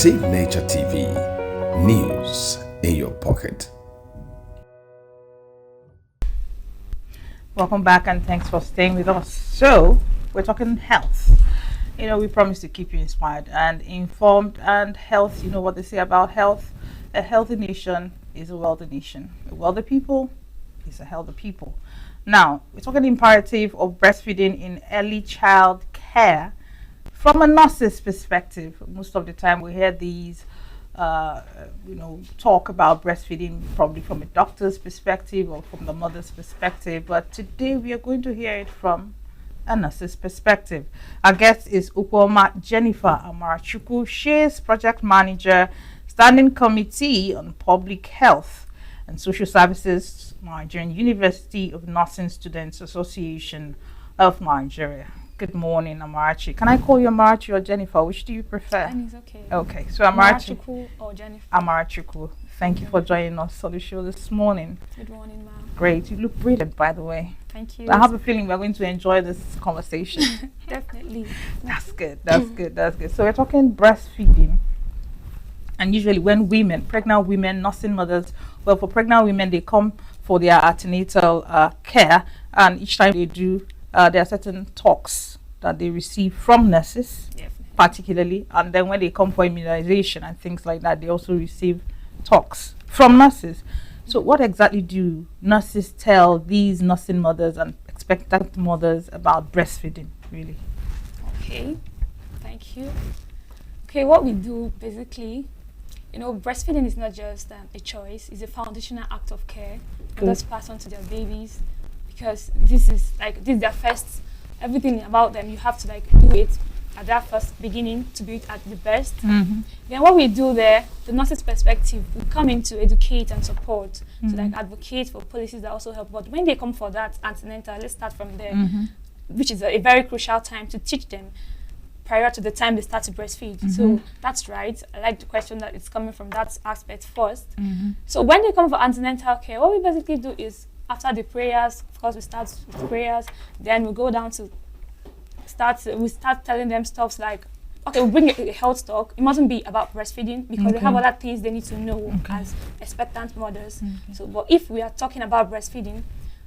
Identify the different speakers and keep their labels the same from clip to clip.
Speaker 1: Save Nature TV, news in your pocket.
Speaker 2: Welcome back and thanks for staying with us. So, we're talking health. You know, we promise to keep you inspired and informed, and health, you know what they say about health. A healthy nation is a wealthy nation. A wealthy people is a healthy people. Now, we're talking the imperative of breastfeeding in early child care from a nurse's perspective. Most of the time we hear these talk about breastfeeding probably from a doctor's perspective or from the mother's perspective, but today we are going to hear it from a nurse's perspective. Our guest is Ukwoma Jennifer Amarachukwu. She is project manager, Standing Committee on Public Health and Social Services, Nigerian University of Nursing Students Association of Nigeria. Good morning, Amarachi. Can I call you Amarachi or Jennifer? Which do you prefer?
Speaker 3: It's okay.
Speaker 2: Okay, so Amarachi
Speaker 3: or Jennifer.
Speaker 2: Amarachi. Thank you for joining us on the show this morning.
Speaker 3: Good morning, ma'am.
Speaker 2: Great. You look brilliant, by the way.
Speaker 3: Thank you.
Speaker 2: I have a feeling we're going to enjoy this conversation.
Speaker 3: Definitely.
Speaker 2: That's good. That's good. That's good. So we're talking breastfeeding. And usually when pregnant women, nursing mothers, well, for pregnant women, they come for their antenatal care. And each time they do, there are certain talks that they receive from nurses, particularly. And then when they come for immunization and things like that, they also receive talks from nurses. So what exactly do nurses tell these nursing mothers and expectant mothers about breastfeeding, really?
Speaker 3: Okay, thank you. Okay, what we do basically, breastfeeding is not just a choice, it's a foundational act of care that's passed on to their babies, because this is their first, everything about them, you have to do it at that first beginning to be at the best. Then what we do there, the nurse's perspective, we come in to educate and support, to advocate for policies that also help. But when they come for that antenatal, let's start from there, which is a very crucial time to teach them prior to the time they start to breastfeed. So that's right. I like the question that it's coming from that aspect first. So when they come for antenatal care, what we basically do is, after the prayers, of course we start with prayers, then we go down to we start telling them stuff like, okay, we bring a health talk. It mustn't be about breastfeeding, because they have other things they need to know as expectant mothers. So, but if we are talking about breastfeeding,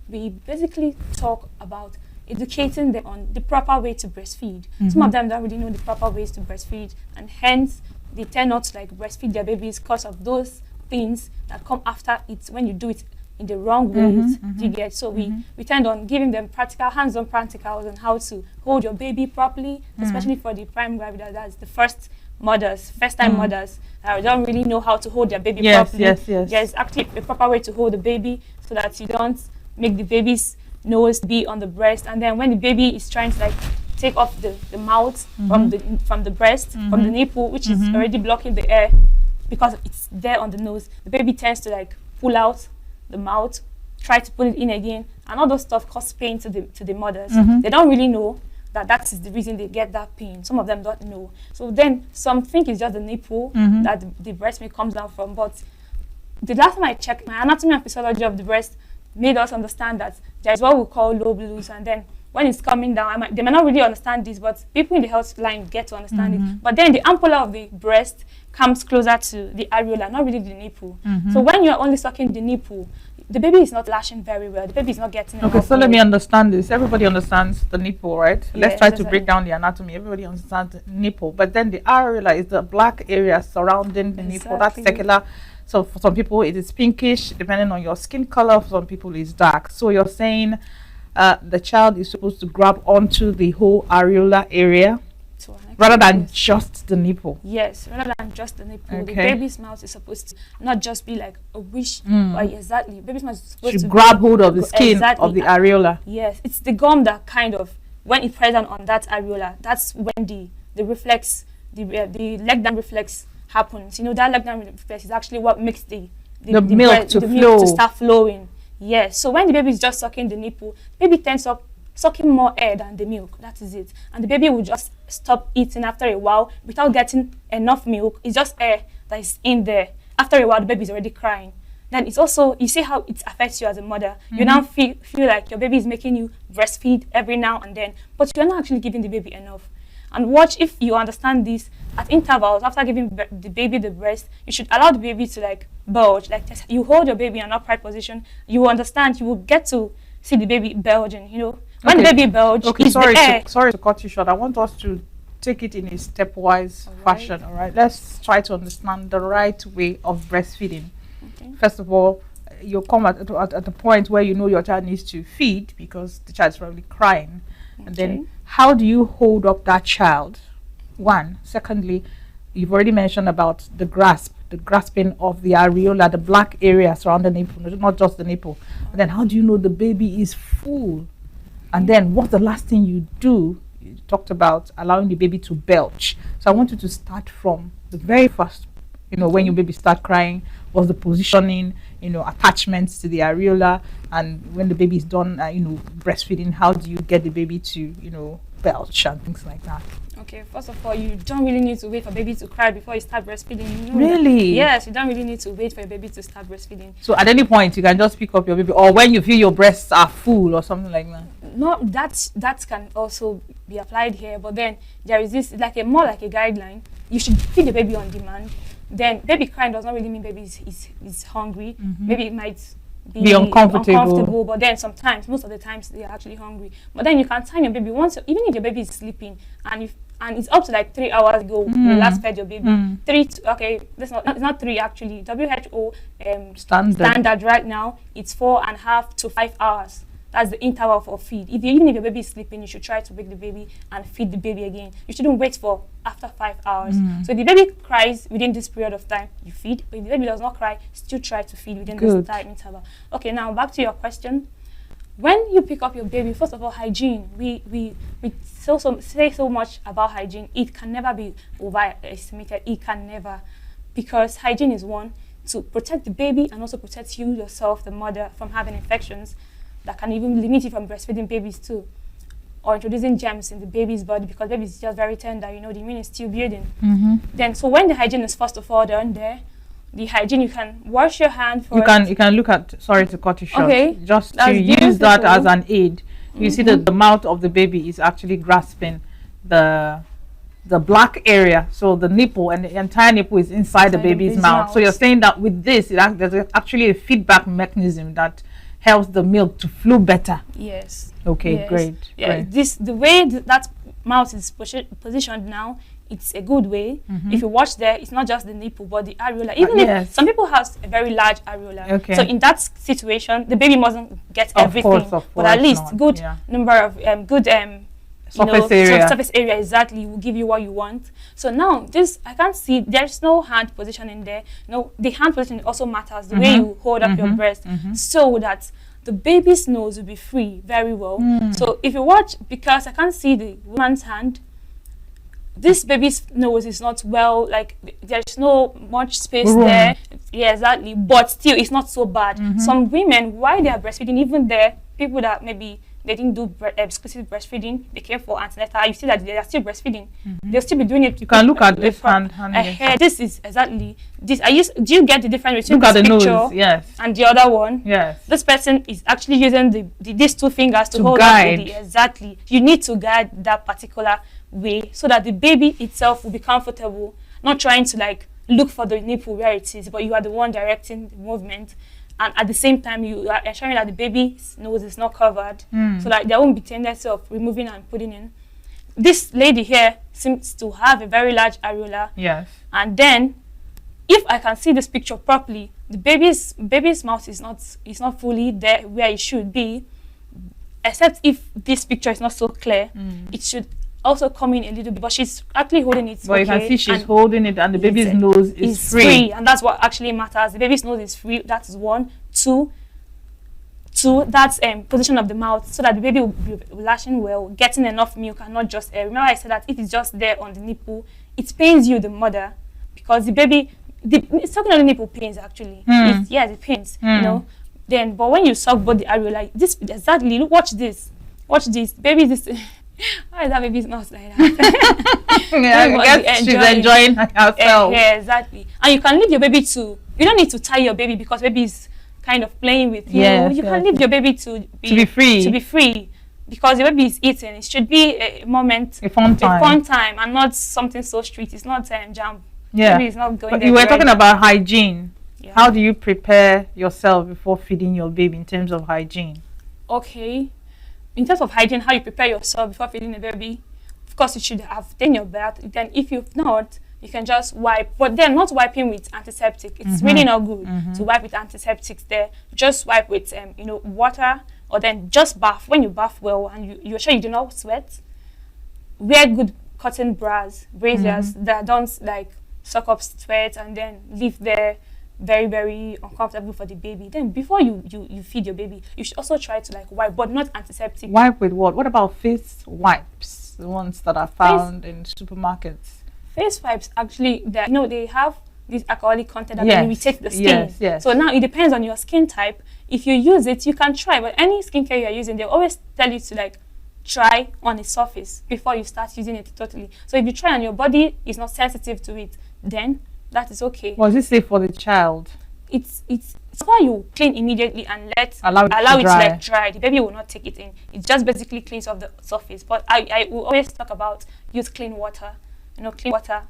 Speaker 3: we basically talk about educating them on the proper way to breastfeed. Some of them don't really know the proper ways to breastfeed, and hence they tend not to breastfeed their babies because of those things that come after it when you do it in the wrong ways. You get? So we tend on giving them hands-on practicals on how to hold your baby properly, especially for the prime gravidas, that's the first-time mothers that don't really know how to hold their baby properly. There's actually a proper way to hold the baby so that you don't make the baby's nose be on the breast, and then when the baby is trying to take off the mouth from the breast, from the nipple, which is already blocking the air because it's there on the nose, the baby tends to pull out the mouth, try to put it in again, and all those stuff cause pain to the mothers. They don't really know that is the reason they get that pain. Some of them don't know. So then some think it's just the nipple that the breast milk comes down from. But the last time I checked, my anatomy and physiology of the breast made us understand that there's what we call low blues, and then when it's coming down, they might not really understand this, but people in the health line get to understand it. But then the ampulla of the breast comes closer to the areola, not really the nipple. So when you're only sucking the nipple, the baby is not lashing very well. The baby is not getting enough.
Speaker 2: Okay, so let me understand this. Everybody understands the nipple, right? Let's try to break down the anatomy. Everybody understands the nipple, but then the areola is the black area surrounding the nipple. That's secular. So for some people it is pinkish, depending on your skin color. For some people it's dark. So you're saying the child is supposed to grab onto the whole areola area rather than just the nipple.
Speaker 3: Yes, rather than just the nipple. The baby's mouth is supposed to not just be like a wish, but exactly. Baby's mouth is supposed to
Speaker 2: grab hold of the skin of the areola.
Speaker 3: Yes, it's the gum that kind of, when it's present on that areola, that's when the reflex, the leg down reflex happens. That leg down reflex is actually what makes the milk to start flowing. Yes, so when the baby is just sucking the nipple, baby tends up sucking more air than the milk. That is it. And the baby will just stop eating after a while without getting enough milk. It's just air that is in there. After a while, the baby is already crying. Then it's also, you see how it affects you as a mother. You now feel like your baby is making you breastfeed every now and then, but you're not actually giving the baby enough. And watch if you understand this. At intervals, after giving the baby the breast, you should allow the baby to like bulge. Like you hold your baby in an upright position, you will understand. You will get to see the baby bulging. You know, when the baby bulge,
Speaker 2: okay, sorry to cut you short. I want us to take it in a stepwise fashion. All right, let's try to understand the right way of breastfeeding.
Speaker 3: Okay.
Speaker 2: First of all, you'll come at the point where you know your child needs to feed because the child is probably crying, and then how do you hold up that child? One. Secondly, you've already mentioned about the grasping of the areola, the black area surrounding the nipple, not just the nipple. And then how do you know the baby is full? And then what's the last thing you do? You talked about allowing the baby to belch. So I want you to start from the very first, you know, when your baby start crying, what's the positioning, you know, attachments to the areola, and when the baby is done, you know, breastfeeding, how do you get the baby to, you know, belch and things like that?
Speaker 3: Okay, first of all, you don't really need to wait for baby to cry before you start breastfeeding. You know
Speaker 2: really?
Speaker 3: Yes, you don't really need to wait for your baby to start breastfeeding.
Speaker 2: So at any point, you can just pick up your baby, or when you feel your breasts are full or something like that?
Speaker 3: No, that can also be applied here, but then there is this, like more like a guideline. You should feed the baby on demand. Then baby crying does not really mean baby is hungry. Maybe it might be uncomfortable, but then sometimes, most of the times, they are actually hungry. But then you can time your baby once, even if your baby is sleeping, and it's up to like 3 hours ago you last fed your baby. It's not 3 actually. WHO standard right now, it's 4.5 to 5 hours. That's the interval for feed. Even if your baby is sleeping, you should try to wake the baby and feed the baby again. You shouldn't wait for after 5 hours. So if the baby cries within this period of time, you feed. But if the baby does not cry, still try to feed within this time interval. Okay, now back to your question. When you pick up your baby, first of all, hygiene. We say so much about hygiene. It can never be overestimated. It can never, because hygiene is one, to protect the baby and also protect you yourself, the mother, from having infections that can even limit you from breastfeeding babies too, or introducing germs in the baby's body, because baby is just very tender, you know, the immune is still building. Then, so when the hygiene is first of all done there, the hygiene, you can wash your hand first. You
Speaker 2: can look at, sorry to cut you short, just
Speaker 3: that's
Speaker 2: to use that as an aid. You see that the mouth of the baby is actually grasping the black area, so the nipple and the entire nipple is inside the baby's mouth. So you're saying that with this, there's actually a feedback mechanism that helps the milk to flow better.
Speaker 3: Yes.
Speaker 2: Okay,
Speaker 3: yes.
Speaker 2: Great.
Speaker 3: Yeah,
Speaker 2: great.
Speaker 3: The way that mouth is positioned now, it's a good way. If you watch there, it's not just the nipple, but the areola. Even if some people have a very large areola. So in that situation, the baby mustn't get everything,
Speaker 2: of course
Speaker 3: but at least good number of surface area exactly will give you what you want. So now this, I can't see, there's no hand position in there. No, the hand position also matters, the way you hold up your breast, so that the baby's nose will be free very well. So if you watch, because I can't see the woman's hand, this baby's nose is not well, like there's no much space there. Yeah, exactly. But still, it's not so bad. Some women, while they are breastfeeding, even there, people that maybe they didn't do exclusive breastfeeding, they came for antenatal, you see that they are still breastfeeding. They'll still be doing it.
Speaker 2: You can look at this hand.
Speaker 3: This is exactly this. Do you get the difference between
Speaker 2: this
Speaker 3: picture
Speaker 2: nose,
Speaker 3: and the other one?
Speaker 2: Yes.
Speaker 3: This person is actually using these two fingers to hold
Speaker 2: guide.
Speaker 3: Up exactly. You need to guide that particular way so that the baby itself will be comfortable, not trying to like look for the nipple where it is, but you are the one directing the movement, and at the same time you are ensuring that the baby's nose is not covered, so that there won't be tendency of removing and putting in. This lady here seems to have a very large areola.
Speaker 2: Yes.
Speaker 3: And then, if I can see this picture properly, the baby's mouth is not fully there where it should be, except if this picture is not so clear. It should also come in a little bit, but she's actually holding it.
Speaker 2: But you can see she's holding it, and the baby's nose is free.
Speaker 3: And that's what actually matters. The baby's nose is free. That is one. Two, that's position of the mouth, so that the baby will be latching well, getting enough milk, and not just air. Remember I said that if it's just there on the nipple, it pains you, the mother, because the baby, sucking on the nipple pains actually. It pains, you know. Then, but when you suck both the areola, this exactly. Look, watch this, baby. This. Why is that baby's not like that?
Speaker 2: She's enjoying herself.
Speaker 3: Yeah, exactly. And you can leave your baby to. You don't need to tie your baby because baby is kind of playing with you. You can leave your baby to be free. because the baby is eating, it should be a moment,
Speaker 2: A fun time.
Speaker 3: a fun time, and not something so strict. It's not jam.
Speaker 2: Yeah.
Speaker 3: Baby is not going
Speaker 2: But
Speaker 3: there
Speaker 2: you were
Speaker 3: right
Speaker 2: talking
Speaker 3: now.
Speaker 2: about hygiene.
Speaker 3: Yeah.
Speaker 2: How do you prepare yourself before feeding your baby in terms of hygiene?
Speaker 3: Okay. In terms of hygiene, how you prepare yourself before feeding a baby, of course you should have taken your bath. Then if you've not, you can just wipe, but then not wiping with antiseptic. It's really not good to wipe with antiseptics there. Just wipe with water, or then just bath. When you bath well and you're sure you do not sweat, wear good cotton braziers that don't like suck up sweat and then leave there very, very uncomfortable for the baby. Then before you feed your baby, you should also try to like wipe, but not antiseptic.
Speaker 2: Wipe with what? What about face wipes? The ones that are found in supermarkets.
Speaker 3: Face wipes, actually, they have this alcoholic content that
Speaker 2: Yes,
Speaker 3: irritates the skin.
Speaker 2: yes.
Speaker 3: So now it depends on your skin type. If you use it, you can try. But any skincare you are using, they always tell you to like try on a surface before you start using it totally. So if you try and your body is not sensitive to it, then that is okay.
Speaker 2: Was it safe for the child?
Speaker 3: It's why you clean immediately and
Speaker 2: Allow it to
Speaker 3: to
Speaker 2: dry.
Speaker 3: like dry. The baby will not take it in. It just basically cleans off the surface. But I will always talk about use clean water, clean water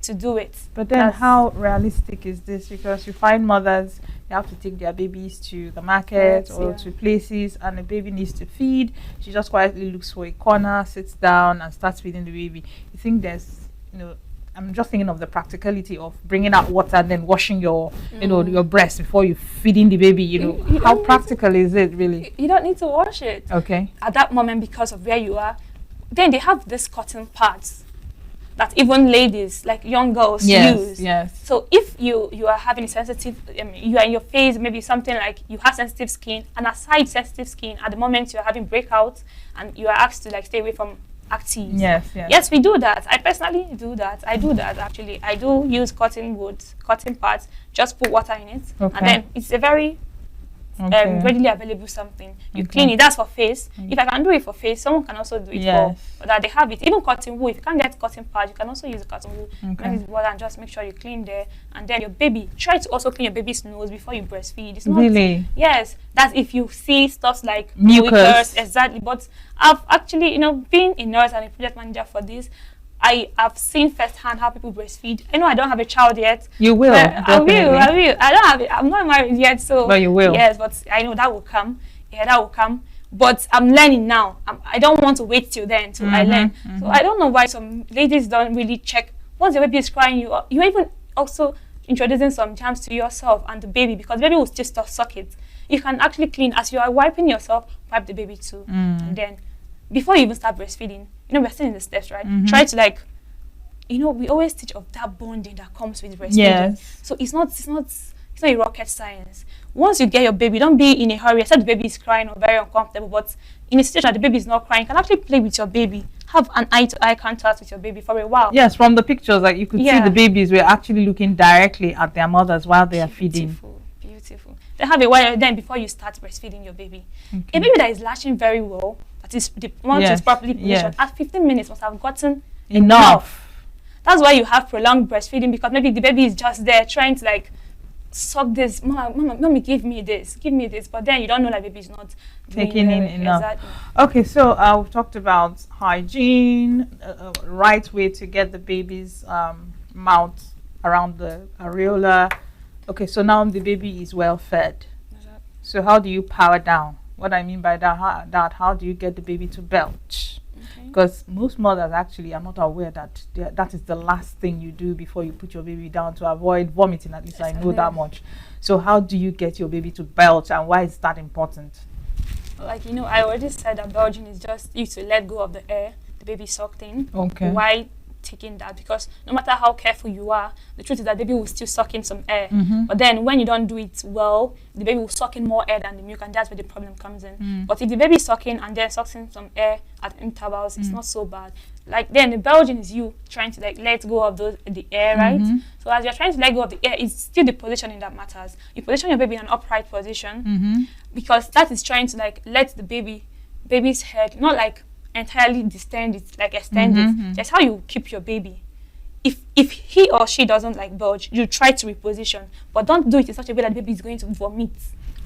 Speaker 3: to do it.
Speaker 2: But then
Speaker 3: That's-
Speaker 2: how realistic is this? Because you find mothers, they have to take their babies to the market
Speaker 3: Yes,
Speaker 2: or
Speaker 3: yeah.
Speaker 2: to places, and the baby needs to feed. She just quietly looks for a corner, sits down and starts feeding the baby. You think there's, I'm just thinking of the practicality of bringing out water and then washing your, your breast before you feeding the baby.
Speaker 3: You
Speaker 2: How
Speaker 3: don't
Speaker 2: practical is it really?
Speaker 3: You don't need to wash it
Speaker 2: Okay.
Speaker 3: at that moment because of where you are. Then they have this cotton pads that even ladies, like young girls, use.
Speaker 2: Yes.
Speaker 3: So if you are having sensitive, you are in your face, maybe something like you have sensitive skin, and aside sensitive skin, at the moment you are having breakouts and you are asked to like stay away from actives.
Speaker 2: Yes.
Speaker 3: Yes, we do that. I personally do that. I do that actually. I do use cotton pads, just put water in it,
Speaker 2: Okay.
Speaker 3: and then it's a very
Speaker 2: Okay.
Speaker 3: readily available something. You
Speaker 2: Okay.
Speaker 3: clean it. That's for face. If I can do it for face, someone can also do it
Speaker 2: Yes.
Speaker 3: for that. They have it. Even cotton wool. If you can't get cotton pad, you can also use a cotton wool.
Speaker 2: Okay.
Speaker 3: Mix it with water and just make sure you clean there. And then your baby, try to also clean your baby's nose before you breastfeed. It's not
Speaker 2: Really?
Speaker 3: Yes, that's if you see stuff like
Speaker 2: Mucus.
Speaker 3: exactly. But I've actually, been a nurse and a project manager for this. I have seen firsthand how people breastfeed. I know I don't have a child yet.
Speaker 2: You will.
Speaker 3: But I will.
Speaker 2: Definitely.
Speaker 3: I don't have it. I'm not married yet, so.
Speaker 2: But you will.
Speaker 3: Yes, but I know that will come. Yeah, that will come. But I'm learning now. I don't want to wait till then till I learn. So I don't know why some ladies don't really check. Once the baby is crying, you're even also introducing some germs to yourself and the baby, because the baby will just suck it. You can actually clean as you are wiping yourself, wipe the baby too. And then before you even start breastfeeding, we're still in the steps, right? Try to we always teach of that bonding that comes with breastfeeding.
Speaker 2: Yes.
Speaker 3: So it's not a rocket science. Once you get your baby, don't be in a hurry. Except the baby is crying or very uncomfortable, but in a situation that the baby is not crying, you can actually play with your baby. Have an eye-to-eye contact with your baby for a while.
Speaker 2: Yes, from the pictures, like you could see
Speaker 3: Yeah.
Speaker 2: the babies were actually looking directly at their mothers while they are feeding.
Speaker 3: Beautiful. Then have a while then before you start breastfeeding your baby. A baby that is latching very well, that is the once
Speaker 2: Yes,
Speaker 3: it's properly positioned,
Speaker 2: yes.
Speaker 3: at 15 minutes must have gotten
Speaker 2: Enough.
Speaker 3: That's why you have prolonged breastfeeding, because maybe the baby is just there trying to suck this. Mommy, give me this, but then you don't know that baby is not
Speaker 2: Taking in
Speaker 3: very-
Speaker 2: enough.
Speaker 3: Exactly.
Speaker 2: Okay, so we've talked about hygiene, right way to get the baby's mouth around the areola. Okay, so now the baby is well fed. So how do you power down? What I mean by that, how do you get the baby to belch?
Speaker 3: Okay.
Speaker 2: Because most mothers actually are not aware that that is the last thing you do before you put your baby down to avoid vomiting. At least I know that much. So how do you get your baby to belch, and why is that important?
Speaker 3: I already said that belching is just you to let go of the air the baby sucked in.
Speaker 2: Okay.
Speaker 3: Why taking that? Because no matter how careful you are, the truth is that the baby will still suck in some air. But then when you don't do it well, the baby will suck in more air than the milk, and that's where the problem comes in. But if the baby is sucking and then sucks in some air at intervals, it's not so bad. Then the belching is you trying to let go of the air, right? So as you're trying to let go of the air, it's still the positioning that matters. You position your baby in an upright position because that is trying to let the baby's head not entirely distend it, extend it. That's how you keep your baby. If he or she doesn't belch, you try to reposition, but don't do it in such a way that the baby is going to vomit.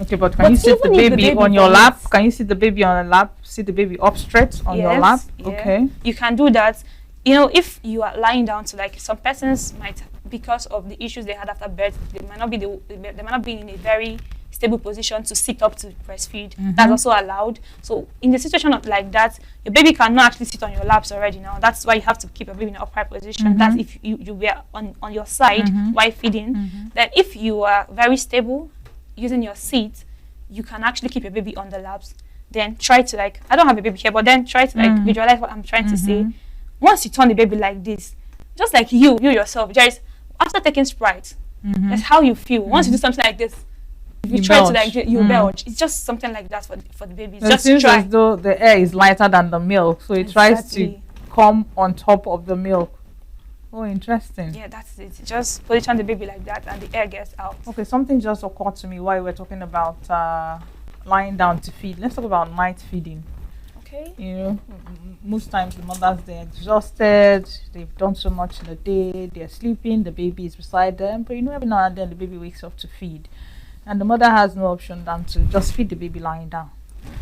Speaker 2: Okay, but can
Speaker 3: But
Speaker 2: you sit the
Speaker 3: even if the
Speaker 2: baby
Speaker 3: baby
Speaker 2: on your lap?
Speaker 3: vomits-
Speaker 2: Can you sit the baby on a lap? Sit the baby up straight on your lap?
Speaker 3: Yeah.
Speaker 2: Okay.
Speaker 3: You can do that. You know, if you are lying down to, like, some persons might, because of the issues they had after birth, they might not be in a very stable position to sit up to breastfeed. That's also allowed. So in the situation of like that, your baby cannot actually sit on your laps already now. That's why you have to keep your baby in an upright position. That's if you were on your side while feeding. Then if you are very stable using your seat, you can actually keep your baby on the laps. Then try to, like, I don't have a baby here, but then try to like visualize what I'm trying to say. Once you turn the baby like this, just like you yourself, just after taking Sprite, that's how you feel. Once you do something like this, if you try
Speaker 2: belch.
Speaker 3: to like you belch. It's just something like that for the baby.
Speaker 2: It
Speaker 3: Just
Speaker 2: seems
Speaker 3: try.
Speaker 2: as though the air is lighter than the milk, so it tries to
Speaker 3: Exactly.
Speaker 2: come on top of the milk. Oh, interesting.
Speaker 3: Yeah, that's it. Just position the baby like that, and the air gets out.
Speaker 2: Okay, something just occurred to me while we're talking about lying down to feed. Let's talk about night feeding.
Speaker 3: Okay.
Speaker 2: You know, most times the mothers, they're exhausted, they've done so much in the day, they're sleeping, the baby is beside them, but you know, every now and then the baby wakes up to feed, and the mother has no option than to just feed the baby lying down.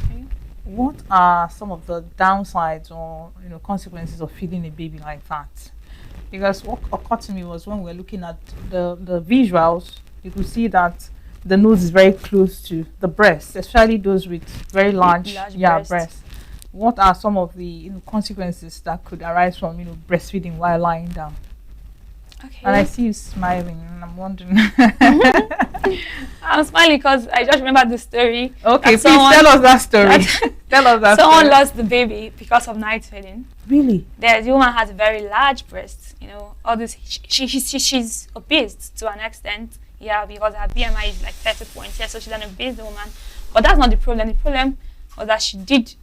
Speaker 3: Okay.
Speaker 2: What are some of the downsides or, you know, consequences of feeding a baby like that? Because what occurred to me was when we were looking at the visuals, you could see that the nose is very close to the breast, especially those with very large breasts. What are some of the, you know, consequences that could arise from, you know, breastfeeding while lying down?
Speaker 3: Okay.
Speaker 2: And I see you smiling, and I'm wondering.
Speaker 3: I'm smiling because I just remember the story.
Speaker 2: Okay, please
Speaker 3: someone-
Speaker 2: tell us that story. Tell us that
Speaker 3: Someone
Speaker 2: story.
Speaker 3: lost the baby because of night feeding.
Speaker 2: Really?
Speaker 3: The woman has very large breasts. You know, all this. She's obese to an extent. Yeah, because her BMI is like 30 points. Yeah, so she's an obese woman. But that's not the problem. The problem was that she did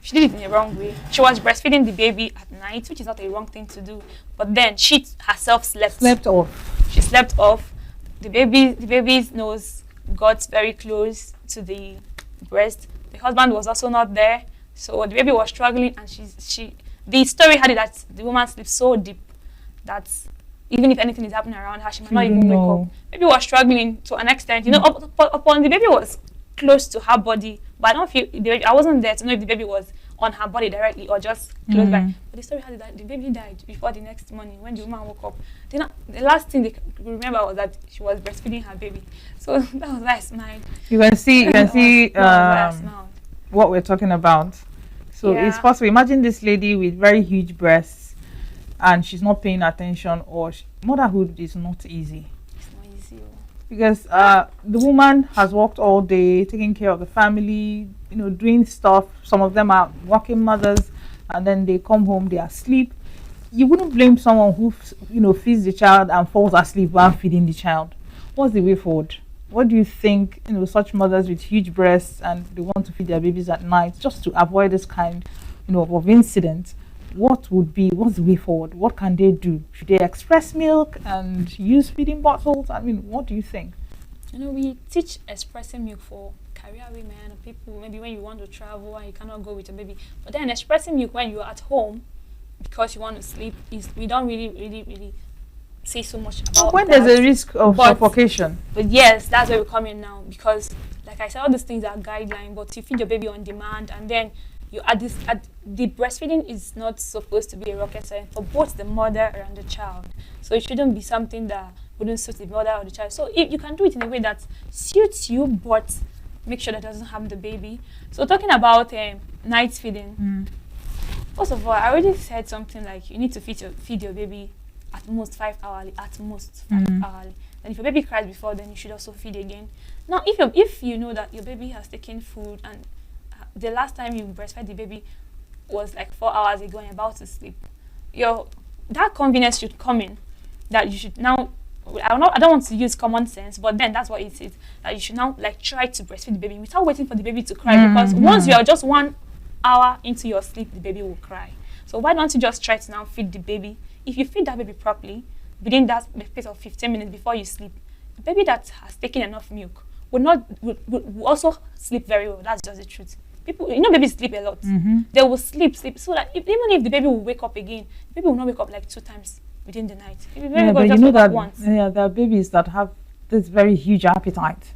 Speaker 3: it in the wrong way. She was breastfeeding the baby at night, which is not a wrong thing to do. But then she herself slept
Speaker 2: off.
Speaker 3: She slept off. The baby's nose got very close to the breast. The husband was also not there, so the baby was struggling. And the story had it that the woman sleeps so deep that even if anything is happening around her, she might not even wake up. Baby was struggling to an extent. You know, upon the baby was close to her body, but I don't feel I wasn't there to know if the baby was on her body directly or just close by. But the story had it that the baby died before the next morning when the woman woke up. The last thing they could remember was that she was breastfeeding her baby. So that was why I smiled.
Speaker 2: You can see
Speaker 3: I smiled.
Speaker 2: what we're talking about. So
Speaker 3: Yeah.
Speaker 2: it's possible. Imagine this lady with very huge breasts, and she's not paying attention, or motherhood is not easy.
Speaker 3: It's not easy.
Speaker 2: Because the woman has worked all day, taking care of the family, you know, doing stuff. Some of them are working mothers, and then they come home, they are asleep. You wouldn't blame someone who, you know, feeds the child and falls asleep while feeding the child. What's the way forward? What do you think, you know, such mothers with huge breasts and they want to feed their babies at night just to avoid this kind, you know, of incident? What's the way forward? What can they do? Should they express milk and use feeding bottles? I mean, what do you think?
Speaker 3: You know, we teach expressing milk for career women or people, maybe when you want to travel and you cannot go with your baby. But then expressing milk when you're at home because you want to sleep, we don't really say so much about
Speaker 2: When
Speaker 3: that.
Speaker 2: there's a risk of suffocation.
Speaker 3: But yes, that's where we're coming now, because like I said, all these things are guidelines, but you feed your baby on demand, and then you add the breastfeeding is not supposed to be a rocket science for both the mother and the child. So it shouldn't be something that wouldn't suit the mother or the child. So if you can do it in a way that suits you, but make sure that doesn't harm the baby. So talking about night feeding, first of all, I already said something like you need to feed your baby at most 5 hourly, hourly. And if your baby cries before, then you should also feed again. Now, if you know that your baby has taken food and the last time you breastfed the baby was like 4 hours ago and you're about to sleep, that convenience should come in. That you should now, I don't want to use common sense, but then that's what it is. That you should now like try to breastfeed the baby without waiting for the baby to cry, because once you are just 1 hour into your sleep, the baby will cry. So why don't you just try to now feed the baby? If you feed that baby properly, within that space of 15 minutes before you sleep, the baby that has taken enough milk will also sleep very well. That's just the truth. People, babies sleep a lot. They will sleep, so that even if the baby will wake up again, the baby will not wake up like 2 times within the night. If the baby will
Speaker 2: but
Speaker 3: just
Speaker 2: you know
Speaker 3: wake up
Speaker 2: that
Speaker 3: once.
Speaker 2: there are babies that have this very huge appetite.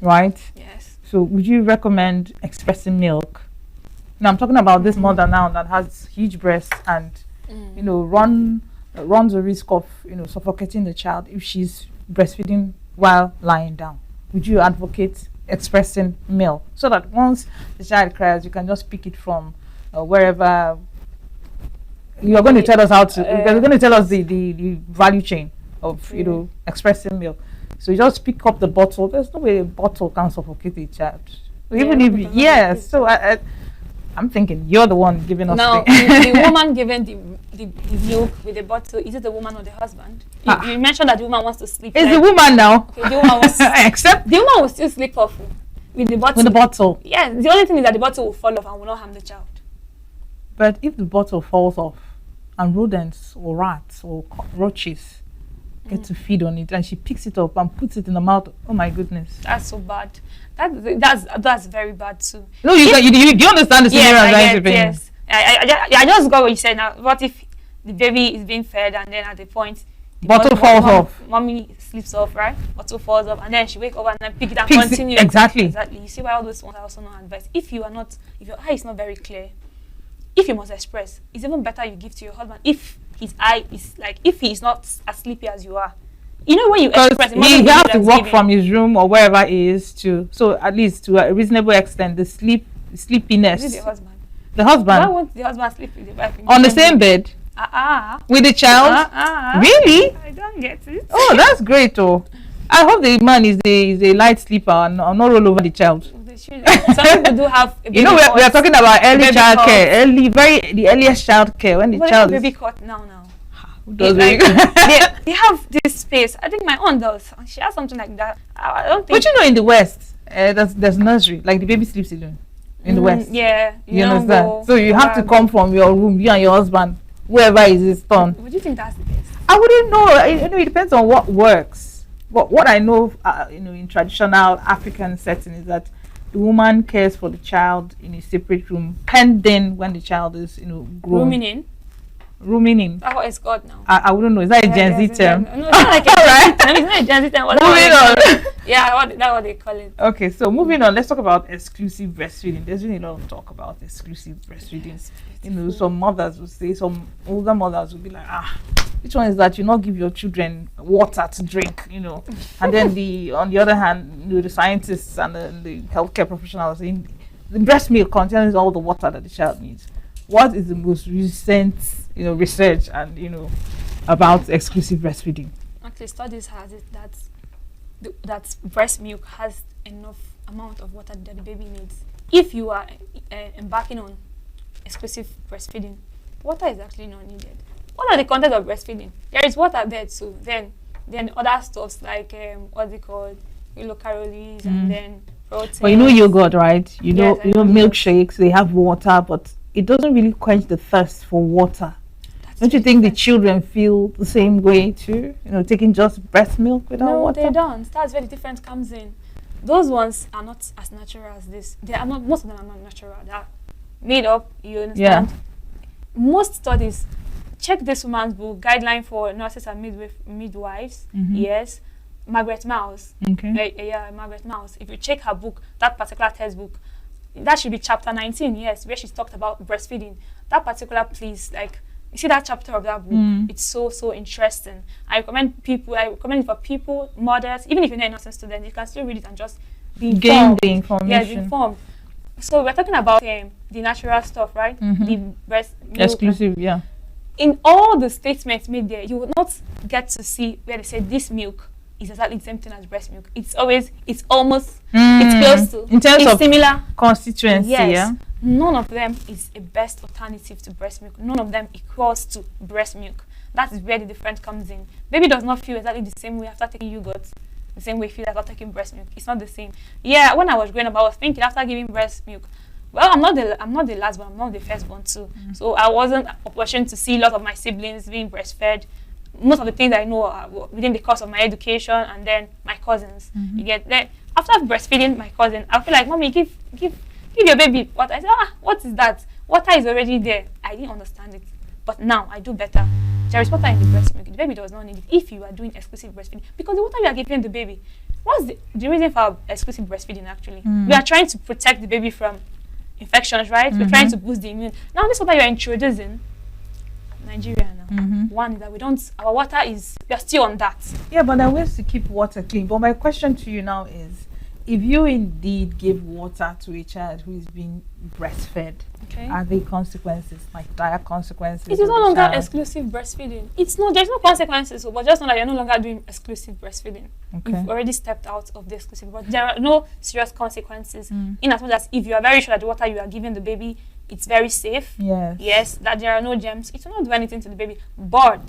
Speaker 2: right?
Speaker 3: Yes.
Speaker 2: So would you recommend expressing milk? Now I'm talking about this mother now that has huge breasts and runs a risk of suffocating the child if she's breastfeeding while lying down. Would you advocate expressing milk so that once the child cries, you can just pick it from wherever? You're going to tell us how to. You're going to tell us the value chain of expressing milk. So you just pick up the bottle. There's no way a bottle can suffocate a child. Even if so I'm thinking you're the one giving us.
Speaker 3: Now, the woman giving the milk with the bottle, is it the woman or the husband? You mentioned that the woman wants to sleep.
Speaker 2: It's the woman now.
Speaker 3: Okay, the woman wants
Speaker 2: except
Speaker 3: the woman will still sleep off with the bottle.
Speaker 2: With the bottle.
Speaker 3: Yeah, the only thing is that the bottle will fall off and will not harm the child.
Speaker 2: But if the bottle falls off and rodents or rats or roaches get to feed on it and she picks it up and puts it in the mouth, oh my goodness.
Speaker 3: That's so bad. That's very bad too.
Speaker 2: No, you understand the scenario?
Speaker 3: Yes. I just got what you said now. What if the baby is being fed and then at the point the
Speaker 2: bottle falls off?
Speaker 3: Mommy sleeps off, right? Bottle falls off and then she wake up and then pick it and continue.
Speaker 2: Exactly.
Speaker 3: You see why all those ones are also not advised. If your eye is not very clear, if you must express, it's even better you give to your husband if his eye is if he is not as sleepy as you are. You know when you express,
Speaker 2: he has to walk from his room or wherever he is so at least to a reasonable extent the sleepiness.
Speaker 3: Is it the husband?
Speaker 2: The husband.
Speaker 3: Why won't the husband sleep with the wife
Speaker 2: on the same bed? With the child? Really?
Speaker 3: I don't get it.
Speaker 2: Oh, that's great. Oh, I hope the man is a light sleeper and not roll over the child.
Speaker 3: Some people do have.
Speaker 2: We are talking about early child care, the earliest child care when the child
Speaker 3: is baby cot now.
Speaker 2: Who does
Speaker 3: they have this space. I think my aunt does. She has something like that. I don't think.
Speaker 2: But in the West, there's nursery. Like the baby sleeps alone in the West.
Speaker 3: Yeah,
Speaker 2: you understand. So you have to come from your room, you and your husband, whoever is his turn.
Speaker 3: Would you think that's the best?
Speaker 2: I wouldn't know. It depends on what works. What I know, in traditional African setting is that the woman cares for the child in a separate room, pending when the child is, grown. Rooming in.
Speaker 3: That's what it's called now.
Speaker 2: I wouldn't know. Is that a Gen Z term?
Speaker 3: No, it's not like a Gen Z term. It's not a Gen Z term.
Speaker 2: Moving on.
Speaker 3: Yeah, that's what they call it.
Speaker 2: Okay, so moving on. Let's talk about exclusive breastfeeding. There's really a lot of talk about exclusive breastfeeding. Some mothers will say, some older mothers will be like, which one is that? You not give your children water to drink, And then on the other hand, the scientists and the healthcare professionals saying the breast milk contains all the water that the child needs. What is the most recent, research and about exclusive breastfeeding?
Speaker 3: Actually, studies has it that breast milk has enough amount of water that the baby needs. If you are embarking on exclusive breastfeeding, water is actually not needed. What are the contents of breastfeeding? There is water there too. Then other stuffs like what's it called, kilocalories and then protein.
Speaker 2: But yogurt, right? Milkshakes, they have water, but it doesn't really quench the thirst for water. Don't you think the children feel the same way too? Taking just breast milk without water?
Speaker 3: No, they don't. That's where the difference comes in. Those ones are not as natural as this. They are not. Most of them are not natural. They are made up. You understand?
Speaker 2: Yeah.
Speaker 3: Most studies. Check this woman's book, Guideline for Nurses and Midwives. Yes. Margaret Mouse.
Speaker 2: Okay.
Speaker 3: Margaret Mouse. If you check her book, that particular textbook, that should be chapter 19, yes, where she's talked about breastfeeding. That particular piece, you see that chapter of that book, it's so interesting. I recommend it for people, mothers, even if you're not a nursing student, you can still read it and just be informed.
Speaker 2: Gain the information.
Speaker 3: Yes, informed. So we're talking about the natural stuff, right? The breast milk.
Speaker 2: Exclusive, yeah.
Speaker 3: In all the statements made there, you will not get to see where they say this milk is exactly the same thing as breast milk. It's almost, it's close to.
Speaker 2: In terms of
Speaker 3: similar
Speaker 2: constituency,
Speaker 3: yes.
Speaker 2: Yeah.
Speaker 3: None of them is a best alternative to breast milk. None of them equals to breast milk. That is where the difference comes in. Baby does not feel exactly the same way after taking yogurt, the same way it feels after taking breast milk. It's not the same. Yeah, when I was growing up, I was thinking after giving breast milk, well, I'm not the last one, I'm not the first one too. So I wasn't opportune to see a lot of my siblings being breastfed. Most of the things I know are within the course of my education and then my cousins. You get that. After breastfeeding my cousin, I feel like, Mommy, give your baby water. I said, what is that? Water is already there. I didn't understand it. But now I do better. There is water in the breast milk. The baby does not need it if you are doing exclusive breastfeeding. Because the water you are giving the baby, what's the reason for exclusive breastfeeding actually? We are trying to protect the baby from infections, right? We're trying to boost the immune. Now this water you're introducing, Nigeria now. One is that our water is, we are still on that.
Speaker 2: Yeah, but there are ways to keep water clean. But my question to you now is, if you indeed give water to a child who is being breastfed, are there consequences, like dire consequences?
Speaker 3: It is no longer exclusive breastfeeding. There's no consequences, but just know that you're no longer doing exclusive breastfeeding. You've already stepped out of the exclusive, but there are no serious consequences. In as much as if you are very sure that the water you are giving the baby, it's very safe. Yes, that there are no germs. It will not do anything to the baby, but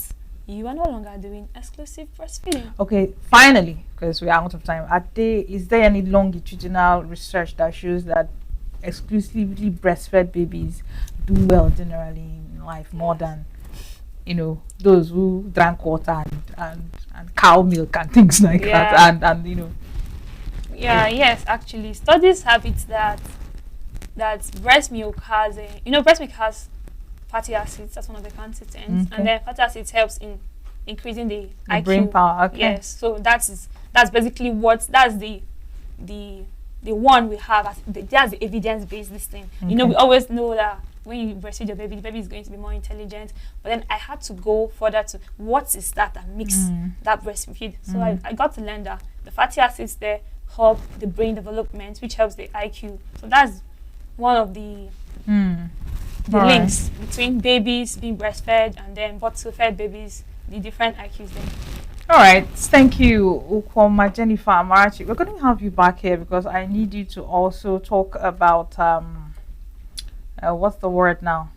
Speaker 3: you are no longer doing exclusive breastfeeding. Okay, finally, because we are out of time, is there any longitudinal research that shows that exclusively breastfed babies do well generally in life more than, those who drank water and cow milk and things like that, and yes, actually, studies have it that breast milk has breast milk has fatty acids. That's one of the constituents, and then fatty acids helps in increasing the IQ.
Speaker 2: Brain power.
Speaker 3: Yes, so that's basically that's the one we have. That's the evidence-based this thing. We always know that when you breastfeed your baby, the baby is going to be more intelligent. But then I had to go further to what is that makes that breastfeed. So I got to learn that the fatty acids there help the brain development, which helps the IQ. So that's one of the links between babies being breastfed and then bottle-fed babies, the different IQs there.
Speaker 2: All right, thank you, Ukoma Jennifer Amarachi. We're going to have you back here because I need you to also talk about what's the word now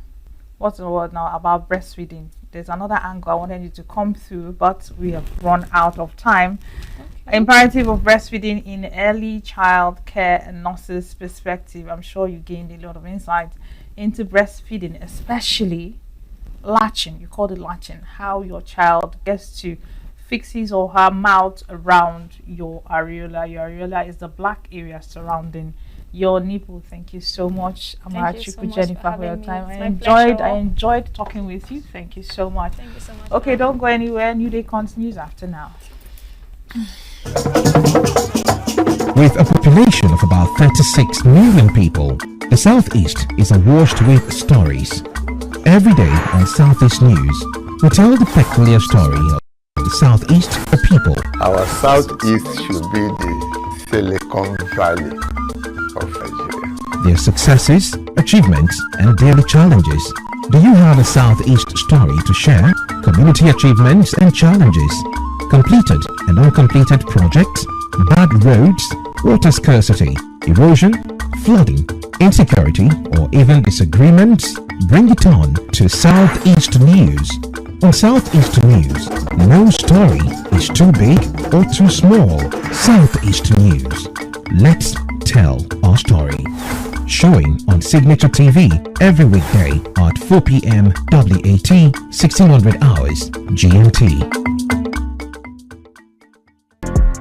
Speaker 2: about breastfeeding. There's another angle I wanted you to come through, but we have run out of time. Imperative of breastfeeding in early child care and nurses' perspective. I'm sure you gained a lot of insight into breastfeeding, especially latching. You called it latching, how your child gets to fix his or her mouth around your areola. Your areola is the black area surrounding your nipple. Thank you so much, Amarachi, Jennifer, for your time. I enjoyed talking with you. Thank you so much.
Speaker 3: Thank you so much.
Speaker 2: Okay, don't go anywhere. New Day continues after now.
Speaker 1: With a population of about 36 million people, the Southeast is awash with stories. Every day on Southeast News, we tell the peculiar story of the Southeast people.
Speaker 4: Our Southeast should be the Silicon Valley of Nigeria.
Speaker 1: Their successes, achievements, and daily challenges. Do you have a Southeast story to share? Community achievements and challenges, completed and uncompleted projects, bad roads, water scarcity, erosion, flooding, insecurity, or even disagreements? Bring it on to Southeast News. On Southeast News, no story is too big or too small. Southeast News. Let's tell our story. Showing on Signature TV every weekday at 4 p.m. WAT, 1600 hours GMT.